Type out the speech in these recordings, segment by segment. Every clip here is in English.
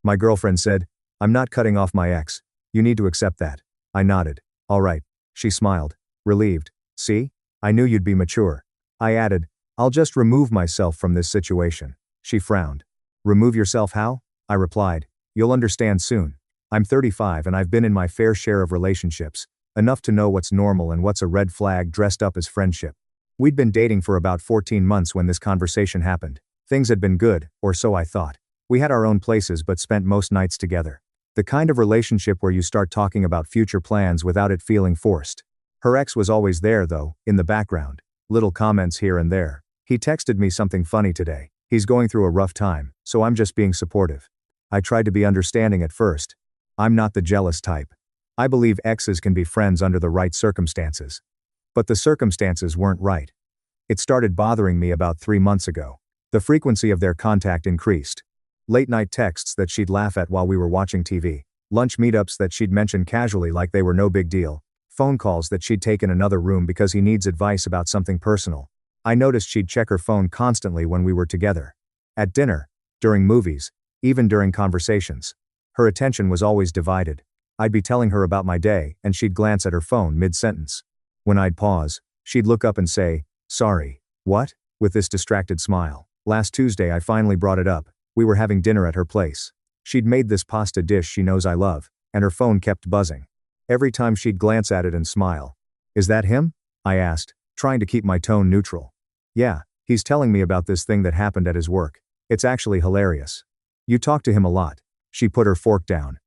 My girlfriend said, "I'm not cutting off my ex. You need to accept that." I nodded. "All right." She smiled, relieved. "See? I knew you'd be mature." I added, "I'll just remove myself from this situation." She frowned. "Remove yourself how?" I replied, "You'll understand soon. I'm 35 and I've been in my fair share of relationships, enough to know what's normal and what's a red flag dressed up as friendship." We'd been dating for about 14 months when this conversation happened. Things had been good, or so I thought. We had our own places but spent most nights together. The kind of relationship where you start talking about future plans without it feeling forced. Her ex was always there though, in the background. Little comments here and there. "He texted me something funny today. He's going through a rough time, so I'm just being supportive." I tried to be understanding at first. I'm not the jealous type. I believe exes can be friends under the right circumstances. But the circumstances weren't right. It started bothering me about 3 months ago. The frequency of their contact increased. Late night texts that she'd laugh at while we were watching TV. Lunch meetups that she'd mention casually like they were no big deal. Phone calls that she'd take in another room because he needs advice about something personal. I noticed she'd check her phone constantly when we were together. At dinner, during movies, even during conversations. Her attention was always divided. I'd be telling her about my day, and she'd glance at her phone mid-sentence. When I'd pause, she'd look up and say, "Sorry, what?" with this distracted smile. Last Tuesday I finally brought it up. We were having dinner at her place. She'd made this pasta dish she knows I love, and her phone kept buzzing. Every time she'd glance at it and smile. "Is that him?" I asked, trying to keep my tone neutral. "Yeah, he's telling me about this thing that happened at his work. It's actually hilarious." "You talk to him a lot." She put her fork down.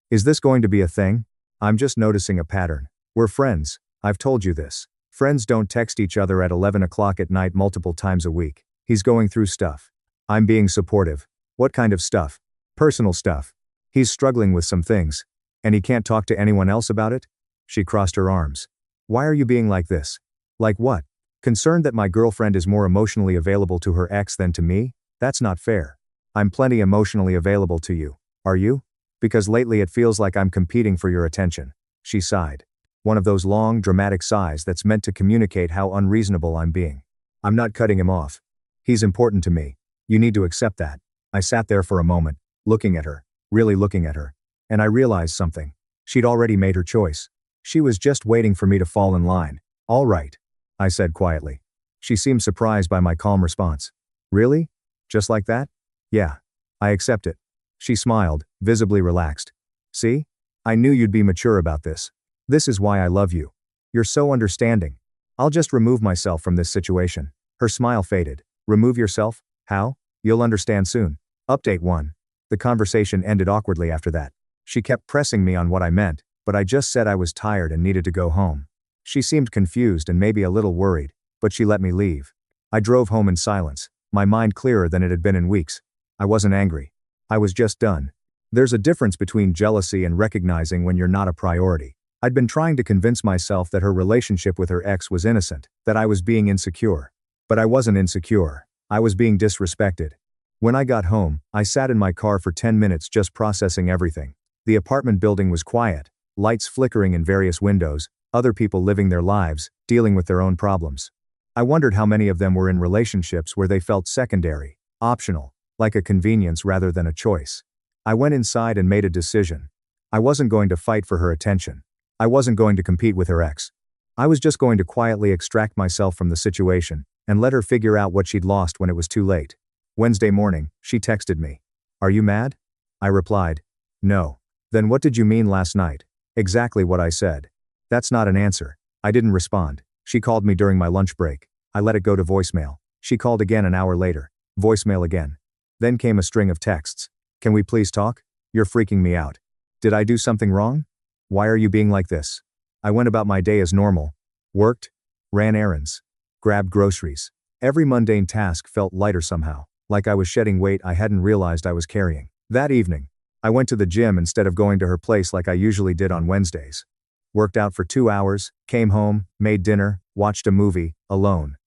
"Is this going to be a thing?" "I'm just noticing a pattern. We're friends. I've told you this. Friends don't text each other at 11 o'clock at night multiple times a week. He's going through stuff." I'm being supportive. "What kind of stuff?" "Personal stuff. He's struggling with some things. And he can't talk to anyone else about it?" She crossed her arms. "Why are you being like this?" "Like what?" "Concerned that my girlfriend is more emotionally available to her ex than to me? That's not fair. I'm plenty emotionally available to you. Are you? Because lately it feels like I'm competing for your attention." She sighed. One of those long, dramatic sighs that's meant to communicate how unreasonable I'm being. "I'm not cutting him off. He's important to me. You need to accept that." I sat there for a moment, looking at her, really looking at her. And I realized something. She'd already made her choice. She was just waiting for me to fall in line. "All right," I said quietly. She seemed surprised by my calm response. "Really? Just like that?" "Yeah. I accept it." She smiled, visibly relaxed. "See? I knew you'd be mature about this. This is why I love you. You're so understanding. I'll just remove myself from this situation." Her smile faded. "Remove yourself? How?" "You'll understand soon." Update 1. The conversation ended awkwardly after that. She kept pressing me on what I meant, but I just said I was tired and needed to go home. She seemed confused and maybe a little worried, but she let me leave. I drove home in silence, my mind clearer than it had been in weeks. I wasn't angry. I was just done. There's a difference between jealousy and recognizing when you're not a priority. I'd been trying to convince myself that her relationship with her ex was innocent, that I was being insecure. But I wasn't insecure. I was being disrespected. When I got home, I sat in my car for 10 minutes just processing everything. The apartment building was quiet, lights flickering in various windows, other people living their lives, dealing with their own problems. I wondered how many of them were in relationships where they felt secondary, optional, like a convenience rather than a choice. I went inside and made a decision. I wasn't going to fight for her attention. I wasn't going to compete with her ex. I was just going to quietly extract myself from the situation and let her figure out what she'd lost when it was too late. Wednesday morning, she texted me. "Are you mad?" I replied, "No." "Then what did you mean last night?" "Exactly what I said." "That's not an answer." I didn't respond. She called me during my lunch break. I let it go to voicemail. She called again an hour later. Voicemail again. Then came a string of texts. "Can we please talk? You're freaking me out." "Did I do something wrong? Why are you being like this?" I went about my day as normal. Worked, ran errands, grabbed groceries. Every mundane task felt lighter somehow, like I was shedding weight I hadn't realized I was carrying. That evening, I went to the gym instead of going to her place like I usually did on Wednesdays. Worked out for 2 hours, came home, made dinner, watched a movie, alone.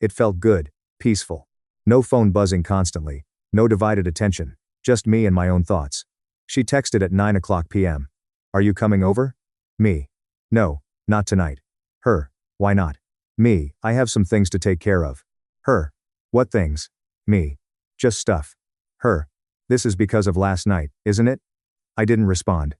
It felt good, peaceful. No phone buzzing constantly, no divided attention, just me and my own thoughts. She texted at 9:00 p.m. "Are you coming over?" Me. "No, not tonight." Her. "Why not?" Me. "I have some things to take care of." Her. "What things?" Me. "Just stuff." Her. This is because of last night, isn't it? I didn't respond.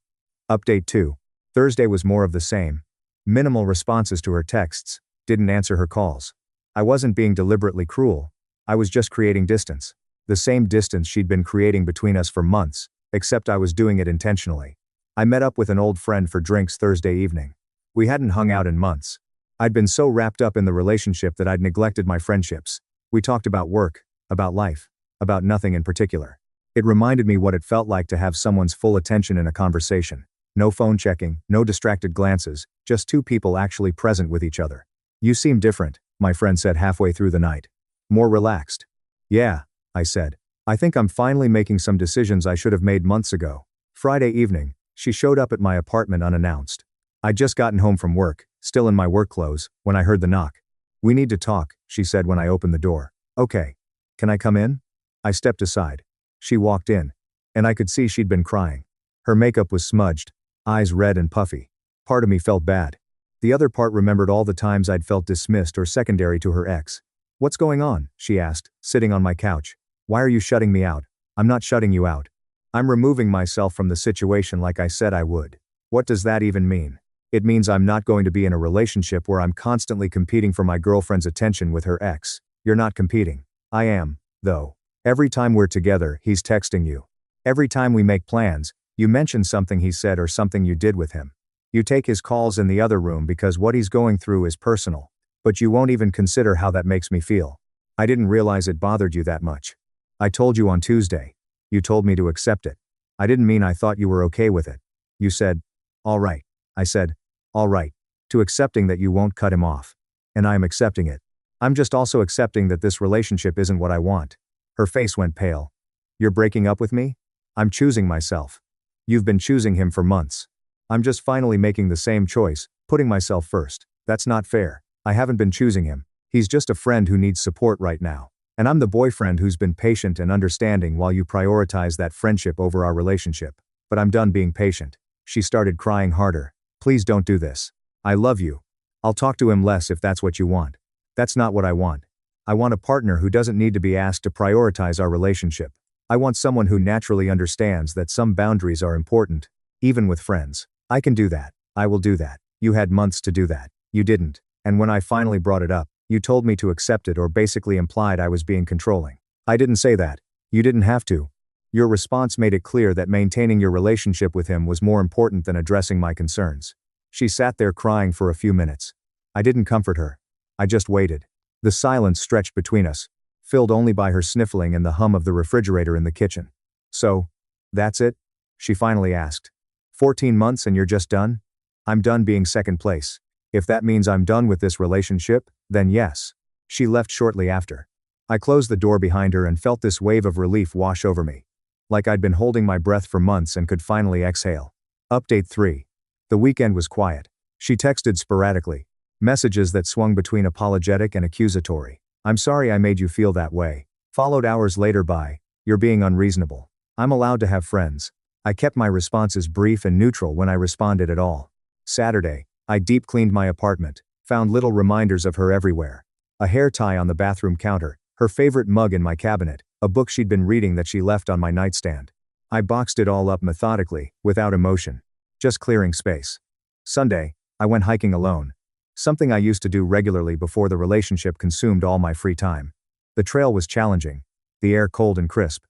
Update 2. Thursday was more of the same. Minimal responses to her texts, didn't answer her calls. I wasn't being deliberately cruel. I was just creating distance. The same distance she'd been creating between us for months, except I was doing it intentionally. I met up with an old friend for drinks Thursday evening. We hadn't hung out in months. I'd been so wrapped up in the relationship that I'd neglected my friendships. We talked about work, about life, about nothing in particular. It reminded me what it felt like to have someone's full attention in a conversation. No phone checking, no distracted glances, just two people actually present with each other. You seem different, my friend said halfway through the night. More relaxed. Yeah, I said. I think I'm finally making some decisions I should have made months ago. Friday evening, she showed up at my apartment unannounced. I'd just gotten home from work, still in my work clothes, when I heard the knock. We need to talk, she said when I opened the door. Okay. Can I come in? I stepped aside. She walked in. And I could see she'd been crying. Her makeup was smudged, eyes red and puffy. Part of me felt bad. The other part remembered all the times I'd felt dismissed or secondary to her ex. What's going on? She asked, sitting on my couch. Why are you shutting me out? I'm not shutting you out. I'm removing myself from the situation like I said I would. What does that even mean? It means I'm not going to be in a relationship where I'm constantly competing for my girlfriend's attention with her ex. You're not competing. I am, though. Every time we're together, he's texting you. Every time we make plans, you mention something he said or something you did with him. You take his calls in the other room because what he's going through is personal. But you won't even consider how that makes me feel. I didn't realize it bothered you that much. I told you on Tuesday. You told me to accept it. I didn't mean I thought you were okay with it. You said, all right. I said, all right. To accepting that you won't cut him off. And I am accepting it. I'm just also accepting that this relationship isn't what I want. Her face went pale. You're breaking up with me? I'm choosing myself. You've been choosing him for months. I'm just finally making the same choice, putting myself first. That's not fair. I haven't been choosing him. He's just a friend who needs support right now. And I'm the boyfriend who's been patient and understanding while you prioritize that friendship over our relationship. But I'm done being patient. She started crying harder. Please don't do this. I love you. I'll talk to him less if that's what you want. That's not what I want. I want a partner who doesn't need to be asked to prioritize our relationship. I want someone who naturally understands that some boundaries are important, even with friends. I can do that. I will do that. You had months to do that. You didn't. And when I finally brought it up, you told me to accept it or basically implied I was being controlling. I didn't say that. You didn't have to. Your response made it clear that maintaining your relationship with him was more important than addressing my concerns. She sat there crying for a few minutes. I didn't comfort her. I just waited. The silence stretched between us, filled only by her sniffling and the hum of the refrigerator in the kitchen. So, that's it? She finally asked. 14 months and you're just done? I'm done being second place. If that means I'm done with this relationship, then yes. She left shortly after. I closed the door behind her and felt this wave of relief wash over me. Like I'd been holding my breath for months and could finally exhale. Update 3. The weekend was quiet. She texted sporadically. Messages that swung between apologetic and accusatory. I'm sorry I made you feel that way. Followed hours later by, you're being unreasonable. I'm allowed to have friends. I kept my responses brief and neutral when I responded at all. Saturday, I deep cleaned my apartment, found little reminders of her everywhere. A hair tie on the bathroom counter, her favorite mug in my cabinet, a book she'd been reading that she left on my nightstand. I boxed it all up methodically, without emotion. Just clearing space. Sunday, I went hiking alone. Something I used to do regularly before the relationship consumed all my free time. The trail was challenging, the air cold and crisp.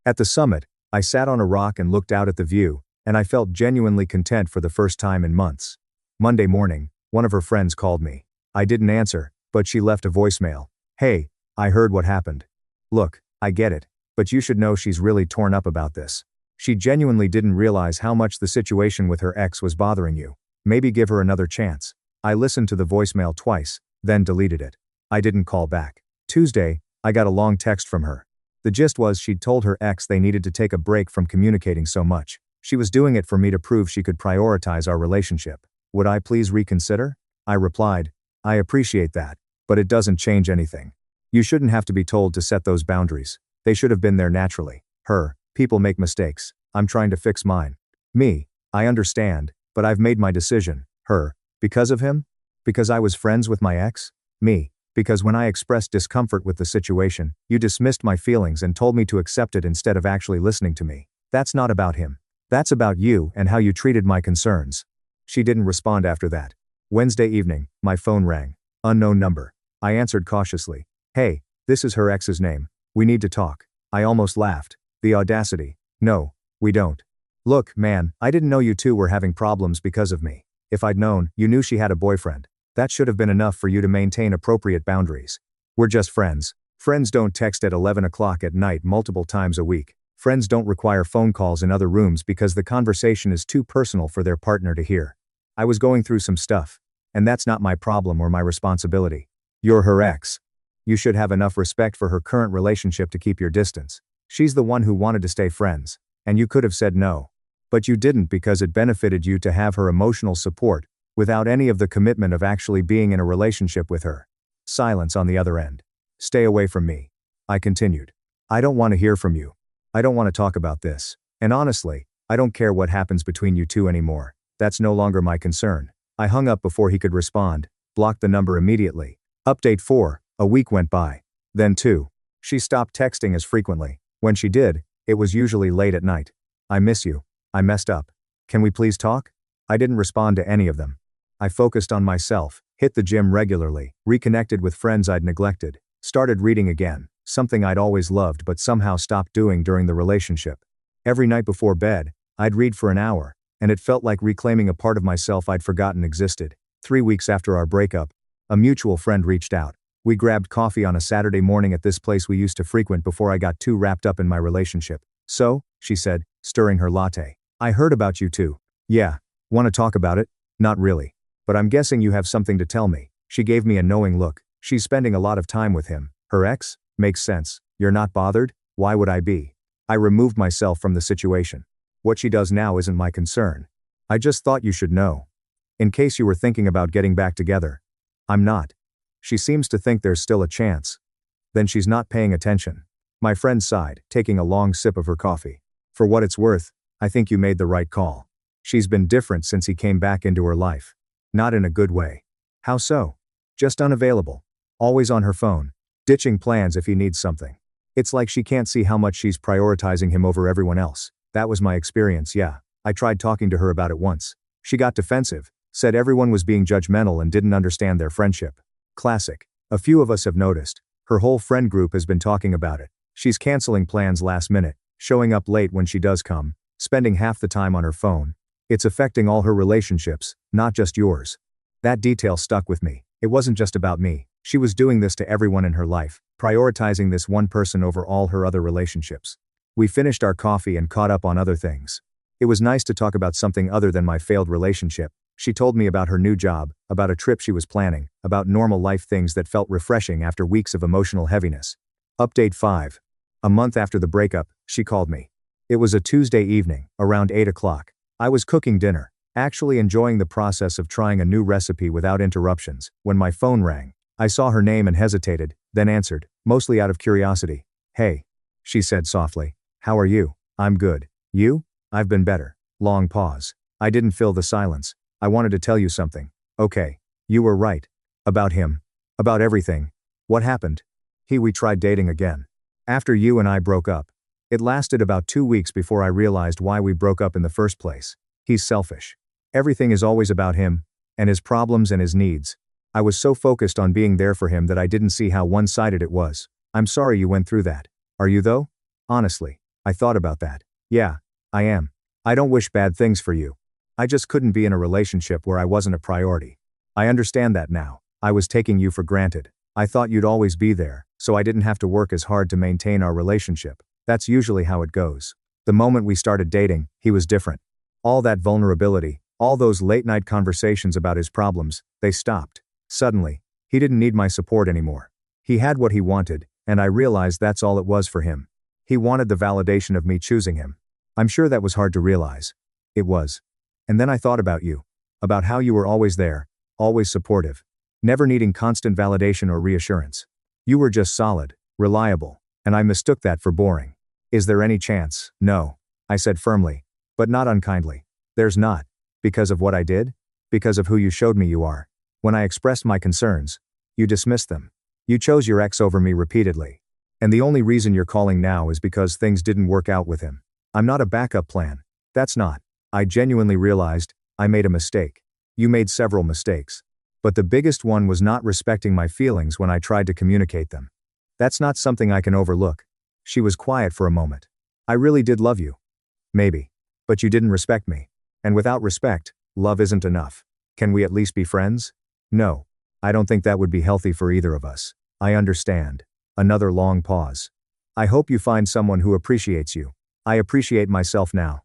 At the summit, I sat on a rock and looked out at the view, and I felt genuinely content for the first time in months. Monday morning, one of her friends called me. I didn't answer, but she left a voicemail. Hey, I heard what happened. Look, I get it, but you should know she's really torn up about this. She genuinely didn't realize how much the situation with her ex was bothering you. Maybe give her another chance. I listened to the voicemail twice, then deleted it. I didn't call back. Tuesday, I got a long text from her. The gist was she'd told her ex they needed to take a break from communicating so much. She was doing it for me to prove she could prioritize our relationship. Would I please reconsider? I replied, I appreciate that, but it doesn't change anything. You shouldn't have to be told to set those boundaries. They should have been there naturally. Her, people make mistakes. I'm trying to fix mine. Me, I understand, but I've made my decision. Her, because of him? Because I was friends with my ex? Me, Because when I expressed discomfort with the situation, you dismissed my feelings and told me to accept it instead of actually listening to me. That's not about him. That's about you and how you treated my concerns. She didn't respond after that. Wednesday evening, my phone rang. Unknown number. I answered cautiously. Hey, this is her ex's name. We need to talk. I almost laughed. The audacity. No, we don't. Look, man, I didn't know you two were having problems because of me. If I'd known, you knew she had a boyfriend. That should have been enough for you to maintain appropriate boundaries. We're just friends. Friends don't text at 11 o'clock at night multiple times a week. Friends don't require phone calls in other rooms because the conversation is too personal for their partner to hear. I was going through some stuff. And that's not my problem or my responsibility. You're her ex. You should have enough respect for her current relationship to keep your distance. She's the one who wanted to stay friends. And you could have said no. But you didn't because it benefited you to have her emotional support, without any of the commitment of actually being in a relationship with her. Silence on the other end. Stay away from me. I continued. I don't want to hear from you. I don't want to talk about this. And honestly, I don't care what happens between you two anymore. That's no longer my concern. I hung up before he could respond, blocked the number immediately. Update 4, a week went by. Then 2. She stopped texting as frequently. When she did, it was usually late at night. I miss you. I messed up. Can we please talk? I didn't respond to any of them. I focused on myself, hit the gym regularly, reconnected with friends I'd neglected, started reading again, something I'd always loved but somehow stopped doing during the relationship. Every night before bed, I'd read for an hour, and it felt like reclaiming a part of myself I'd forgotten existed. 3 weeks after our breakup, a mutual friend reached out. We grabbed coffee on a Saturday morning at this place we used to frequent before I got too wrapped up in my relationship. So, she said, stirring her latte. I heard about you too. Yeah. Want to talk about it? Not really. But I'm guessing you have something to tell me. She gave me a knowing look. She's spending a lot of time with him. Her ex? Makes sense. You're not bothered? Why would I be? I removed myself from the situation. What she does now isn't my concern. I just thought you should know. In case you were thinking about getting back together. I'm not. She seems to think there's still a chance. Then she's not paying attention. My friend sighed, taking a long sip of her coffee. For what it's worth, I think you made the right call. She's been different since he came back into her life. Not in a good way. How so? Just unavailable. Always on her phone. Ditching plans if he needs something. It's like she can't see how much she's prioritizing him over everyone else. That was my experience, yeah. I tried talking to her about it once. She got defensive, said everyone was being judgmental and didn't understand their friendship. Classic. A few of us have noticed. Her whole friend group has been talking about it. She's canceling plans last minute, showing up late when she does come, spending half the time on her phone. It's affecting all her relationships, not just yours. That detail stuck with me. It wasn't just about me. She was doing this to everyone in her life, prioritizing this one person over all her other relationships. We finished our coffee and caught up on other things. It was nice to talk about something other than my failed relationship. She told me about her new job, about a trip she was planning, about normal life things that felt refreshing after weeks of emotional heaviness. Update 5. A month after the breakup, she called me. It was a Tuesday evening, around 8 o'clock. I was cooking dinner, actually enjoying the process of trying a new recipe without interruptions, when my phone rang. I saw her name and hesitated, then answered, mostly out of curiosity. Hey. She said softly. How are you? I'm good. You? I've been better. Long pause. I didn't fill the silence. I wanted to tell you something. Okay. You were right. About him. About everything. What happened? We tried dating again. After you and I broke up. It lasted about 2 weeks before I realized why we broke up in the first place. He's selfish. Everything is always about him, and his problems and his needs. I was so focused on being there for him that I didn't see how one-sided it was. I'm sorry you went through that. Are you though? Honestly, I thought about that. Yeah, I am. I don't wish bad things for you. I just couldn't be in a relationship where I wasn't a priority. I understand that now. I was taking you for granted. I thought you'd always be there, so I didn't have to work as hard to maintain our relationship. That's usually how it goes. The moment we started dating, he was different. All that vulnerability, all those late-night conversations about his problems, they stopped. Suddenly, he didn't need my support anymore. He had what he wanted, and I realized that's all it was for him. He wanted the validation of me choosing him. I'm sure that was hard to realize. It was. And then I thought about you. About how you were always there, always supportive. Never needing constant validation or reassurance. You were just solid, reliable, and I mistook that for boring. Is there any chance? No. I said firmly. But not unkindly. There's not. Because of what I did? Because of who you showed me you are. When I expressed my concerns, you dismissed them. You chose your ex over me repeatedly. And the only reason you're calling now is because things didn't work out with him. I'm not a backup plan. That's not. I genuinely realized I made a mistake. You made several mistakes. But the biggest one was not respecting my feelings when I tried to communicate them. That's not something I can overlook. She was quiet for a moment. I really did love you. Maybe. But you didn't respect me. And without respect, love isn't enough. Can we at least be friends? No. I don't think that would be healthy for either of us. I understand. Another long pause. I hope you find someone who appreciates you. I appreciate myself now.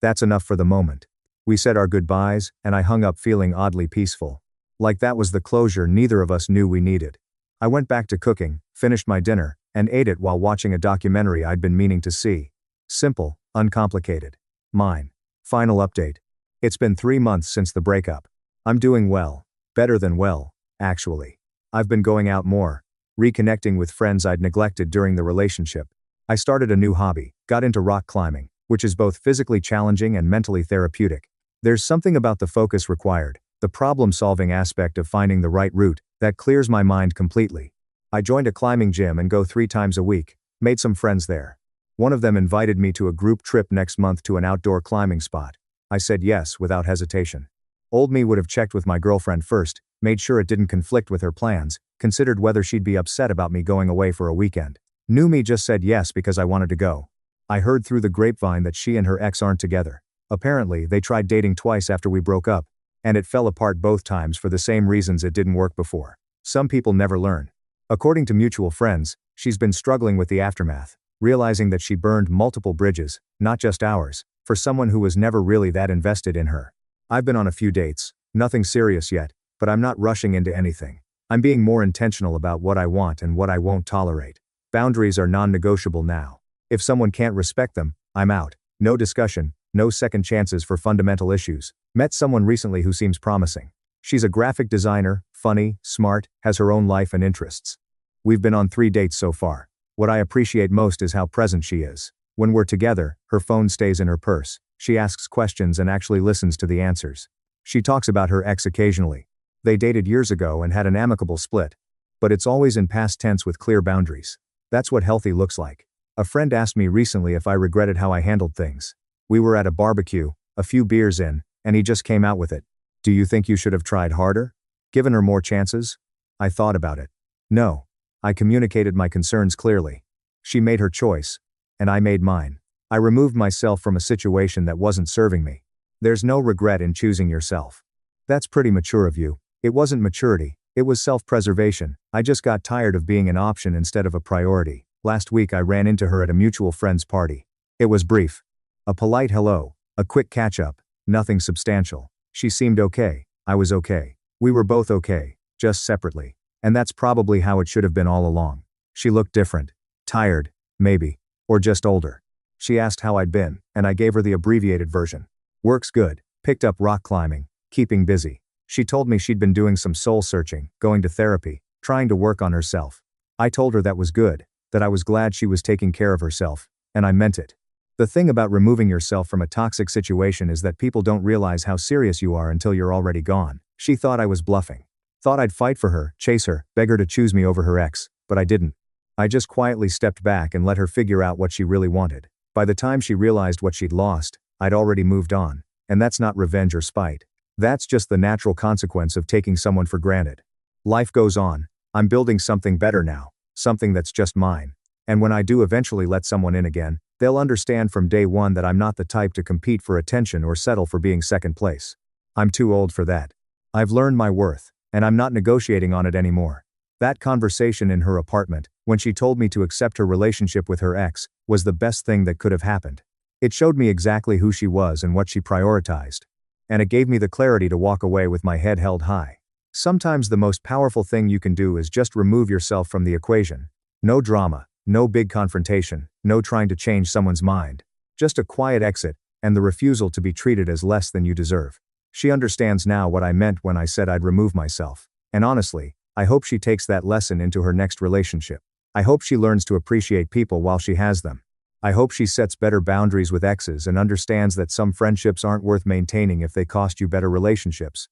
That's enough for the moment. We said our goodbyes, and I hung up feeling oddly peaceful. Like that was the closure neither of us knew we needed. I went back to cooking, finished my dinner, and ate it while watching a documentary I'd been meaning to see. Simple, uncomplicated. Mine. Final update. It's been 3 months since the breakup. I'm doing well. Better than well, actually. I've been going out more, reconnecting with friends I'd neglected during the relationship. I started a new hobby, got into rock climbing, which is both physically challenging and mentally therapeutic. There's something about the focus required, the problem-solving aspect of finding the right route, that clears my mind completely. I joined a climbing gym and go 3 times a week, made some friends there. One of them invited me to a group trip next month to an outdoor climbing spot. I said yes without hesitation. Old me would have checked with my girlfriend first, made sure it didn't conflict with her plans, considered whether she'd be upset about me going away for a weekend. New me just said yes because I wanted to go. I heard through the grapevine that she and her ex aren't together. Apparently, they tried dating twice after we broke up, and it fell apart both times for the same reasons it didn't work before. Some people never learn. According to mutual friends, she's been struggling with the aftermath, realizing that she burned multiple bridges, not just ours, for someone who was never really that invested in her. I've been on a few dates, nothing serious yet, but I'm not rushing into anything. I'm being more intentional about what I want and what I won't tolerate. Boundaries are non-negotiable now. If someone can't respect them, I'm out. No discussion, no second chances for fundamental issues. Met someone recently who seems promising. She's a graphic designer, funny, smart, has her own life and interests. We've been on 3 dates so far. What I appreciate most is how present she is. When we're together, her phone stays in her purse. She asks questions and actually listens to the answers. She talks about her ex occasionally. They dated years ago and had an amicable split. But it's always in past tense with clear boundaries. That's what healthy looks like. A friend asked me recently if I regretted how I handled things. We were at a barbecue, a few beers in, and he just came out with it. Do you think you should have tried harder? Given her more chances? I thought about it. No. I communicated my concerns clearly. She made her choice. And I made mine. I removed myself from a situation that wasn't serving me. There's no regret in choosing yourself. That's pretty mature of you. It wasn't maturity, it was self-preservation. I just got tired of being an option instead of a priority. Last week I ran into her at a mutual friend's party. It was brief. A polite hello, a quick catch-up, nothing substantial. She seemed okay, I was okay. We were both okay, just separately. And that's probably how it should have been all along. She looked different. Tired, maybe. Or just older. She asked how I'd been, and I gave her the abbreviated version. Work's good, picked up rock climbing, keeping busy. She told me she'd been doing some soul searching, going to therapy, trying to work on herself. I told her that was good, that I was glad she was taking care of herself, and I meant it. The thing about removing yourself from a toxic situation is that people don't realize how serious you are until you're already gone. She thought I was bluffing. Thought I'd fight for her, chase her, beg her to choose me over her ex, but I didn't. I just quietly stepped back and let her figure out what she really wanted. By the time she realized what she'd lost, I'd already moved on. And that's not revenge or spite. That's just the natural consequence of taking someone for granted. Life goes on. I'm building something better now, something that's just mine. And when I do eventually let someone in again, they'll understand from day one that I'm not the type to compete for attention or settle for being second place. I'm too old for that. I've learned my worth, and I'm not negotiating on it anymore. That conversation in her apartment, when she told me to accept her relationship with her ex, was the best thing that could have happened. It showed me exactly who she was and what she prioritized. And it gave me the clarity to walk away with my head held high. Sometimes the most powerful thing you can do is just remove yourself from the equation. No drama, no big confrontation, no trying to change someone's mind. Just a quiet exit, and the refusal to be treated as less than you deserve. She understands now what I meant when I said I'd remove myself. And honestly, I hope she takes that lesson into her next relationship. I hope she learns to appreciate people while she has them. I hope she sets better boundaries with exes and understands that some friendships aren't worth maintaining if they cost you better relationships.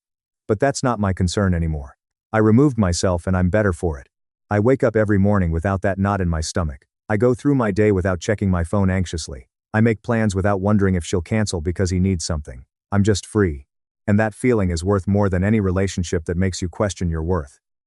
But that's not my concern anymore. I removed myself and I'm better for it. I wake up every morning without that knot in my stomach. I go through my day without checking my phone anxiously. I make plans without wondering if she'll cancel because he needs something. I'm just free. And that feeling is worth more than any relationship that makes you question your worth.